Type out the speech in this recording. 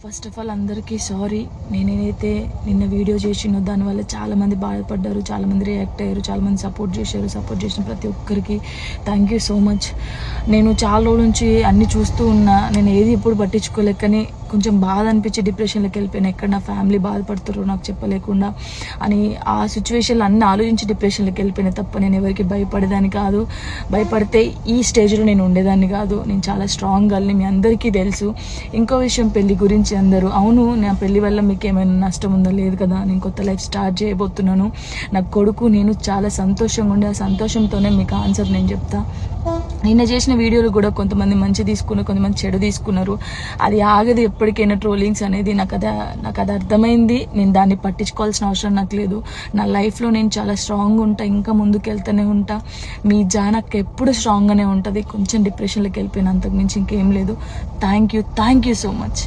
First of all అందరికీ sorry. నేనైతే నిన్న వీడియో చేసినో దానివల్ల చాలామంది బాధపడ్డారు, చాలామంది రియాక్ట్ అయ్యారు, చాలామంది సపోర్ట్ చేశారు. సపోర్ట్ చేసిన ప్రతి ఒక్కరికి థ్యాంక్ యూ సో మచ్. నేను చాలా రోజుల నుంచి అన్నీ చూస్తూ ఉన్నా, నేను ఏది ఎప్పుడు పట్టించుకోలేక, కానీ కొంచెం బాధ అనిపించి డిప్రెషన్లోకి వెళ్ళిపోయాను. ఎక్కడ నా ఫ్యామిలీ బాధపడుతారో నాకు చెప్పలేకుండా అని ఆ సిచ్యువేషన్లో అన్నీ ఆలోచించి డిప్రెషన్లోకి వెళ్ళిపోయినా తప్ప నేను ఎవరికి భయపడేదాన్ని కాదు. భయపడితే ఈ స్టేజ్లో నేను ఉండేదాన్ని కాదు. నేను చాలా స్ట్రాంగ్ గర్ల్ని, మీ అందరికీ తెలుసు. ఇంకో విషయం, పెళ్లి గురించి అందరూ అవును నా పెళ్లి వల్ల మీకు ఏమైనా నష్టం ఉందో లేదు కదా, నేను కొత్త లైఫ్ స్టార్ట్ చేయబోతున్నాను, నా కొడుకు నేను చాలా సంతోషంగా ఉండే, ఆ సంతోషంతోనే మీకు ఆన్సర్ నేను చెప్తా. నిన్న చేసిన వీడియోలు కూడా కొంతమంది మంచి తీసుకున్నారు, కొంతమంది చెడు తీసుకున్నారు. అది ఆగదు ఎప్పటికైనా ట్రోలింగ్స్ అనేది. నాకు అది అర్థమైంది. నేను దాన్ని పట్టించుకోవాల్సిన అవసరం నాకు లేదు. నా లైఫ్లో నేను చాలా స్ట్రాంగ్ ఉంటా, ఇంకా ముందుకు వెళ్తూనే ఉంటా. మీ జానక్ ఎప్పుడు స్ట్రాంగ్గానే ఉంటుంది. కొంచెం డిప్రెషన్లోకి వెళ్ళిపోయిన, అంతకుమించి ఇంకేం లేదు. Thank you so much.